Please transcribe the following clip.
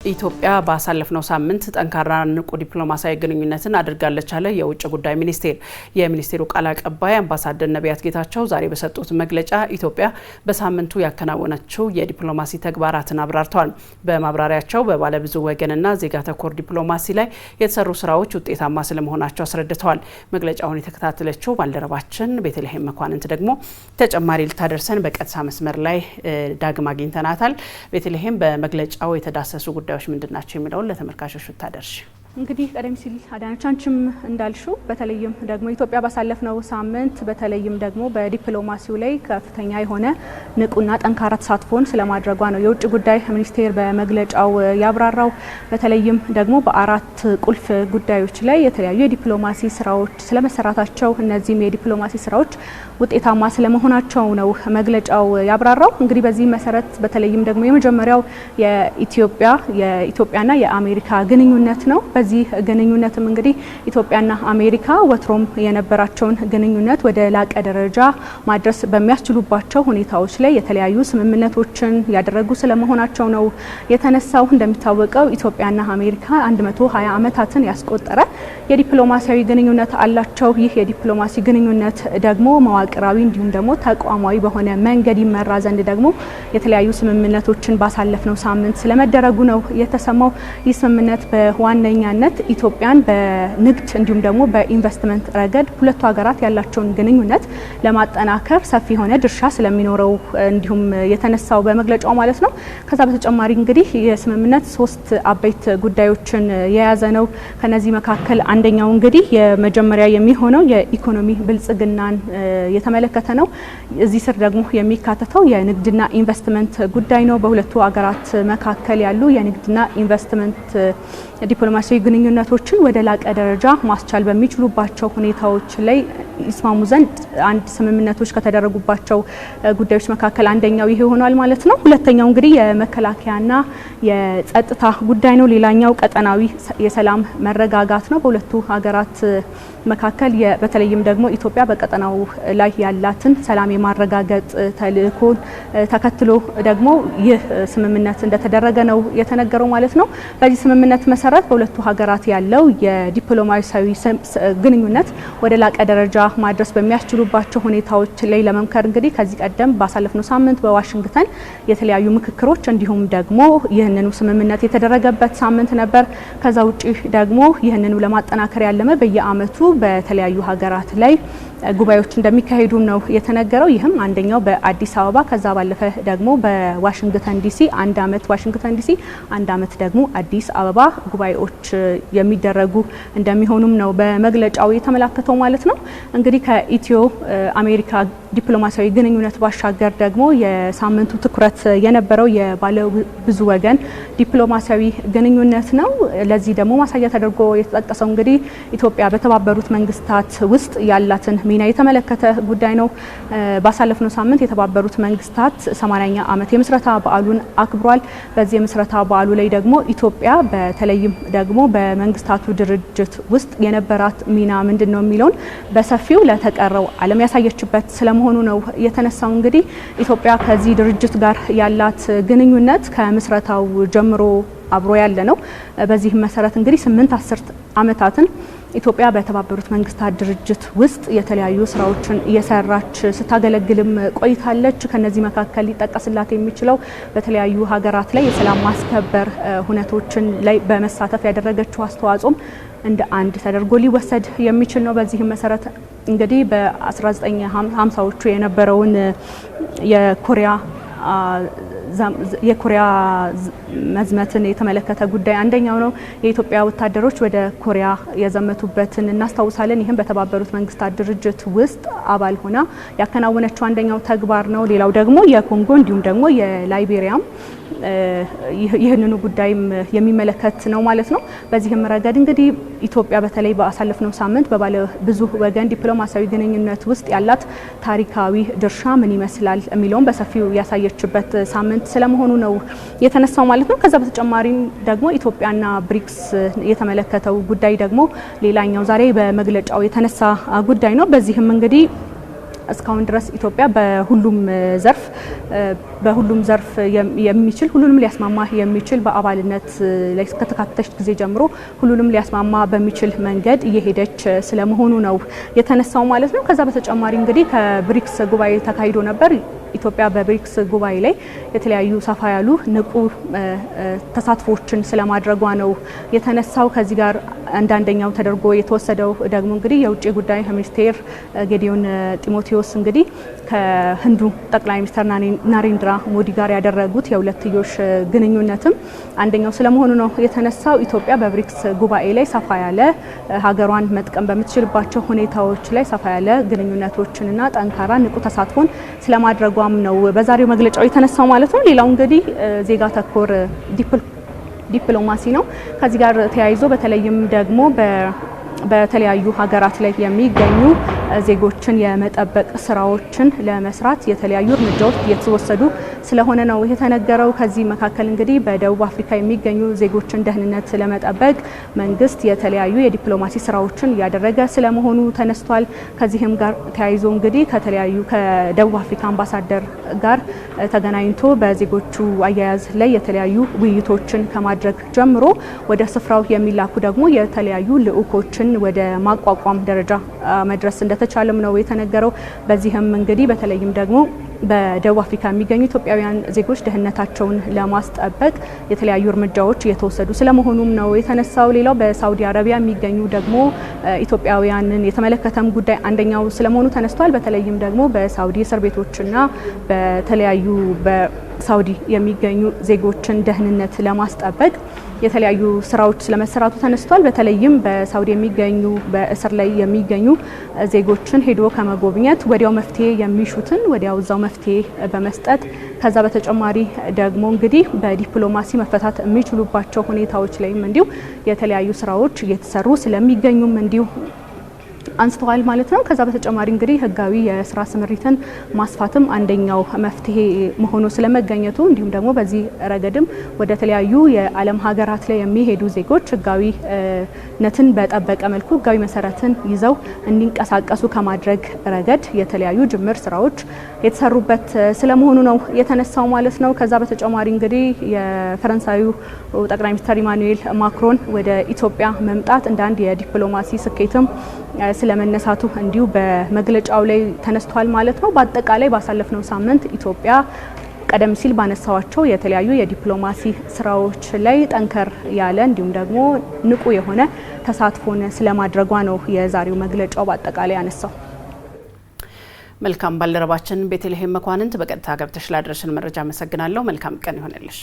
ኢትዮጵያ ባሳለፍነው ሳምንት ጠንካራ ንቁ ዲፕሎማሲያዊ ግንኙነትን አድርጋለች አለ የውጭ ጉዳይ ሚኒስቴር። የሚኒስቴሩ ቃል አቀባይ አምባሳደር ነቢያት ጌታቸው ዛሬ በሰጡት መግለጫ ኢትዮጵያ በሳምንቱ ያከናወነችው የዲፕሎማሲ ተግባራትን አብራርተዋል። በማብራሪያቸው በባለብዙ ወገንና ዜጋ ተኮር ዲፕሎማሲ ላይ የተሰሩ ስራዎች ውጤታማ ስለመሆናቸው አስረድተዋል። መግለጫውን የተከታተለችው ባልደረባችን ቤተልሔም መኳንንት ደግሞ ተጨማሪ ልታደርሰን በቀጥታ መስመር ላይ ዳግም አግኝተናታል። ቤተልሔም በመግለጫው የተዳሰሱ ጉዳዮች ምንድናቸው የሚለውን ለተመልካቾች ታደርሽ። እንግዲህ ቀደም ሲል አዳነቻንችም እንዳልሽው በተለይም ደግሞ ኢትዮጵያ ባሳለፍነው ሳምንት በተለይም ደግሞ በዲፕሎማሲው ላይ ከፍተኛ የሆነ ንቁና ጠንካራ ተሳትፎን ስለማድረጓ ነው የውጭ ጉዳይ ሚኒስቴር በመግለጫው ያብራራው። በተለይም ደግሞ በአራት ቁልፍ ጉዳዮች ላይ የተለያዩ የዲፕሎማሲ ስራዎች ስለመሰራታቸው፣ እነዚህም የዲፕሎማሲ ስራዎች ውጤታማ ስለመሆናቸው ነው መግለጫው ያብራራው። እንግዲህ በዚህ መሰረት በተለይም ደግሞ የመጀመሪያው የኢትዮጵያና የአሜሪካ ግንኙነት ነው። በዚህ ግንኙነትም እንግዲህ ኢትዮጵያና አሜሪካ ወትሮም የነበራቸውን ግንኙነት ወደ ላቀ ደረጃ ማድረስ በሚያስችሉባቸው ሁኔታዎች ላይ የተለያዩ ስምምነቶችን ያደረጉ ስለመሆናቸው ነው የተነሳው። እንደሚታወቀው ኢትዮጵያና አሜሪካ 120 ዓመታትን ያስቆጠረ የዲፕሎማሲያዊ ግንኙነት አላቸው። ይህ የዲፕሎማሲ ግንኙነት ደግሞ መዋቅራዊ እንዲሁም ደግሞ ተቋማዊ በሆነ መንገድ ይመራ ዘንድ ደግሞ የተለያዩ ስምምነቶችን ባሳለፍነው ሳምንት ስለመደረጉ ነው የተሰማው። ይህ ስምምነት በዋነኛነት ኢትዮጵያን በንግድ እንዲሁም ደግሞ በኢንቨስትመንት ረገድ ሁለቱ ሀገራት ያላቸውን ግንኙነት ለማጠናከር ሰፊ የሆነ ድርሻ ስለሚኖረው እንዲሁም የተነሳው በመግለጫው ማለት ነው። ከዛ በተጨማሪ እንግዲህ የስምምነት 3 አበይት ጉዳዮችን የያዘ ነው። ከነዚህ መካከል አንደኛው እንግዲህ የመጀመሪያ የሚሆነው የኢኮኖሚ ብልጽግናን የተመለከተ ነው። እዚህ ስር ደግሞ የሚካተተው የንግድና ኢንቨስትመንት ጉዳይ ነው። በሁለቱ ሀገራት መካከል ያሉ የንግድና ኢንቨስትመንት ዲፕሎማሲያዊ ግንኙነቶችን ወደ ላቀ ደረጃ ማስቻል በሚችሉባቸው ሁኔታዎች ላይ ይስማሙ ዘንድ አንድ ስምምነቶች ከተደረጉባቸው ጉዳዮች መካከል አንደኛው ይሄ ሆኗል ማለት ነው። ሁለተኛው እንግዲህ የመከላከያና የጸጥታ ጉዳይ ነው። ሌላኛው ቀጠናዊ የሰላም መረጋጋት ነው። በሁለቱ ሀገራት መካከል በተለይም ደግሞ ኢትዮጵያ በቀጠናው ላይ ያላትን ሰላም የማረጋገጥ ተልእኮን ተከትሎ ደግሞ ይህ ስምምነት እንደተደረገ ነው የተነገረው ማለት ነው። በዚህ ስምምነት መሰረት በሁለቱ ሀገራት ያለው የዲፕሎማሲያዊ ግንኙነት ወደ ላቀ ደረጃ ማድረስ በሚያስችሉባቸው ሁኔታዎች ላይ ለመምከር እንግዲህ ከዚህ ቀደም ባሳለፍነው ሳምንት በዋሽንግተን የተለያዩ ምክክሮች እንዲሁም ደግሞ ይህንኑ ስምምነት የተደረገበት ሳምንት ነበር። ከዛ ውጪ ደግሞ ይህንኑ ለማጠናከር ያለመ በየአመቱ በተለያዩ ሀገራት ላይ ጉባኤዎች እንደሚካሄዱ ነው የተነገረው። ይህም አንደኛው በአዲስ አበባ ከዛ ባለፈ ደግሞ በዋሽንግተን ዲሲ አንድ አመት ዋሽንግተን ዲሲ አንድ አመት ደግሞ አዲስ አበባ ጉባኤዎች የሚደረጉ እንደሚሆኑም ነው በመግለጫው የተመላከተው ማለት ነው። እንግዲህ ከኢትዮ አሜሪካ ዲፕሎማሲያዊ ግንኙነት ባሻገር ደግሞ የሳምንቱ ትኩረት የነበረው የባለ ብዙ ወገን ዲፕሎማሲያዊ ግንኙነት ነው። ለዚህ ደግሞ ማሳያ ተደርጎ የተጠቀሰው እንግዲህ ኢትዮጵያ በተባበሩት መንግስታት ውስጥ ያላትን ሚና የተመለከተ ጉዳይ ነው። ባሳለፍነው ሳምንት የተባበሩት መንግስታት 80ኛ ዓመት የምስረታ በዓሉን አክብሯል። በዚህ የምስረታ በዓሉ ላይ ደግሞ ኢትዮጵያ በተለይም ደግሞ በመንግስታቱ ድርጅት ውስጥ የነበራት ሚና ምንድነው የሚለውን በሰፊው ለተቀረው ዓለም ያሳየችበት ስለመሆኑ ነው የተነሳው። እንግዲህ ኢትዮጵያ ከዚህ ድርጅት ጋር ያላት ግንኙነት ከምስረታው ጀምሮ አብሮ ያለ ነው። በዚህ መሰረት እንግዲህ 8 ዓመታትን ኢትዮጵያ በተባበሩት መንግስታት ድርጅት ውስጥ የተለያዩ ስራዎችን እየሰራች ስታገለግልም ቆይታለች። ከነዚህ መካከል ሊጠቀስላት የሚችለው በተለያዩ ሀገራት ላይ የሰላም ማስከበር ሁነቶችን ላይ በመሳተፍ ያደረገችው አስተዋጽኦም እንደ አንድ ተደርጎ ሊወሰድ የሚችል ነው። በዚህም መሰረት እንግዲህ በ1950ዎቹ የነበረውን የኮሪያ መዝመትን የተመለከተ ጉዳይ አንደኛው ነው። የኢትዮጵያ ወታደሮች ወደ ኮሪያ የዘመቱበትን እናስታውሳለን። ይህም በተባበሩት መንግስታት ድርጅት ውስጥ አባል ሆና ያከናወነችው አንደኛው ተግባር ነው። ሌላው ደግሞ የኮንጎ እንዲሁም ደግሞ የላይቤሪያም ይህንኑ ጉዳይም የሚመለከት ነው ማለት ነው። በዚህም ረገድ እንግዲህ ኢትዮጵያ በተለይ ባሳለፍነው ሳምንት በባለ ብዙ ወገን ዲፕሎማሲያዊ ግንኙነት ውስጥ ያላት ታሪካዊ ድርሻ ምን ይመስላል የሚለውን በሰፊው ያሳየችበት ሳምንት ስለመሆኑ ነው የተነሳው ማለት ነው። ከዛ በተጨማሪም ደግሞ ኢትዮጵያና ብሪክስ የተመለከተው ጉዳይ ደግሞ ሌላኛው ዛሬ በመግለጫው የተነሳ ጉዳይ ነው። በዚህም እንግዲህ እስካሁን ድረስ ኢትዮጵያ በሁሉም ዘርፍ የሚችል ሁሉንም ሊያስማማ የሚችል በአባልነት ላይ ከተካተተች ጊዜ ጀምሮ ሁሉንም ሊያስማማ በሚችል መንገድ እየሄደች ስለመሆኑ ነው የተነሳው ማለት ነው። ከዛ በተጨማሪ እንግዲህ ከብሪክስ ጉባኤ ተካሂዶ ነበር። ኢትዮጵያ በብሪክስ ጉባኤ ላይ የተለያዩ ሰፋ ያሉ ንቁ ተሳትፎችን ስለማድረጓ ነው የተነሳው። ከዚህ ጋር አንደኛው ተደርጎ የተወሰደው ደግሞ እንግዲህ የውጭ ጉዳይ ሚኒስቴር ጌዲዮን ጢሞቴዎስ እንግዲህ ከህንዱ ጠቅላይ ሚኒስትር ናሬንድራ ሞዲ ጋር ያደረጉት የሁለትዮሽ ግንኙነትም አንደኛው ስለመሆኑ ነው የተነሳው። ኢትዮጵያ በብሪክስ ጉባኤ ላይ ሰፋ ያለ ሀገሯን መጥቀም በምትችልባቸው ሁኔታዎች ላይ ሰፋ ያለ ግንኙነቶችንና ጠንካራ ንቁ ተሳትፎን ስለማድረጓም ነው በዛሬው መግለጫው የተነሳው ማለት ነው። ሌላው እንግዲህ ዜጋ ተኮር ዲፕሎማሲ ነው። ከዚህ ጋር ተያይዞ በተለይም ደግሞ በተለያዩ ሀገራት ላይ የሚገኙ ዜጎችን የመጠበቅ ስራዎችን ለመስራት የተለያዩ እርምጃዎች እየተወሰዱ ስለሆነ ነው የተነገረው። ከዚህ መካከል እንግዲህ በደቡብ አፍሪካ የሚገኙ ዜጎችን ደህንነት ለመጠበቅ መንግስት የተለያዩ የዲፕሎማሲ ስራዎችን እያደረገ ስለመሆኑ ተነስቷል። ከዚህም ጋር ተያይዞ እንግዲህ ከደቡብ አፍሪካ አምባሳደር ጋር ተገናኝቶ በዜጎቹ አያያዝ ላይ የተለያዩ ውይይቶችን ከማድረግ ጀምሮ ወደ ስፍራው የሚላኩ ደግሞ የተለያዩ ልዑኮችን ወደ ማቋቋም ደረጃ መድረስ እንደተቻለም ነው የተነገረው። በዚህም እንግዲህ በተለይም ደግሞ በደቡብ አፍሪካ የሚገኙ ኢትዮጵያውያን ዜጎች ደህንነታቸውን ለማስጠበቅ የተለያዩ እርምጃዎች እየተወሰዱ ስለመሆኑም ነው የተነሳው። ሌላው በሳውዲ አረቢያ የሚገኙ ደግሞ ኢትዮጵያውያንን የተመለከተም ጉዳይ አንደኛው ስለመሆኑ ተነስቷል። በተለይም ደግሞ በሳውዲ እስር ቤቶችና በተለያዩ በሳውዲ የሚገኙ ዜጎችን ደህንነት ለማስጠበቅ የተለያዩ ስራዎች ስለመሰራቱ ተነስቷል። በተለይም በሳውዲ የሚገኙ በእስር ላይ የሚገኙ ዜጎችን ሄዶ ከመጎብኘት ወዲያው መፍትሄ የሚሹትን ወዲያው እዛው መፍትሄ በመስጠት ከዛ በተጨማሪ ደግሞ እንግዲህ በዲፕሎማሲ መፈታት የሚችሉባቸው ሁኔታዎች ላይም እንዲሁ የተለያዩ ስራዎች እየተሰሩ ስለሚገኙም እንዲሁ አንስተዋል ማለት ነው። ከዛ በተጨማሪ እንግዲህ ህጋዊ የስራ ስምሪትን ማስፋትም አንደኛው መፍትሄ መሆኑ ስለመገኘቱ እንዲሁም ደግሞ በዚህ ረገድም ወደ ተለያዩ የዓለም ሀገራት ላይ የሚሄዱ ዜጎች ህጋዊነትን በጠበቀ መልኩ ህጋዊ መሰረትን ይዘው እንዲንቀሳቀሱ ከማድረግ ረገድ የተለያዩ ጅምር ስራዎች የተሰሩበት ስለመሆኑ ነው የተነሳው ማለት ነው። ከዛ በተጨማሪ እንግዲህ የፈረንሳዩ ጠቅላይ ሚኒስትር ኢማኑኤል ማክሮን ወደ ኢትዮጵያ መምጣት እንደ አንድ የዲፕሎማሲ ስኬትም ስለመነሳቱ እንዲሁ በመግለጫው ላይ ተነስቷል ማለት ነው። በአጠቃላይ ባሳለፍነው ሳምንት ኢትዮጵያ ቀደም ሲል ባነሳዋቸው የተለያዩ የዲፕሎማሲ ስራዎች ላይ ጠንከር ያለ እንዲሁም ደግሞ ንቁ የሆነ ተሳትፎን ስለማድረጓ ነው የዛሬው መግለጫው በአጠቃላይ ያነሳው። መልካም ባልደረባችን ቤተልሔም መኳንንት በቀጥታ ገብተሽ ላደረሽን መረጃ አመሰግናለሁ። መልካም ቀን ይሆነልሽ።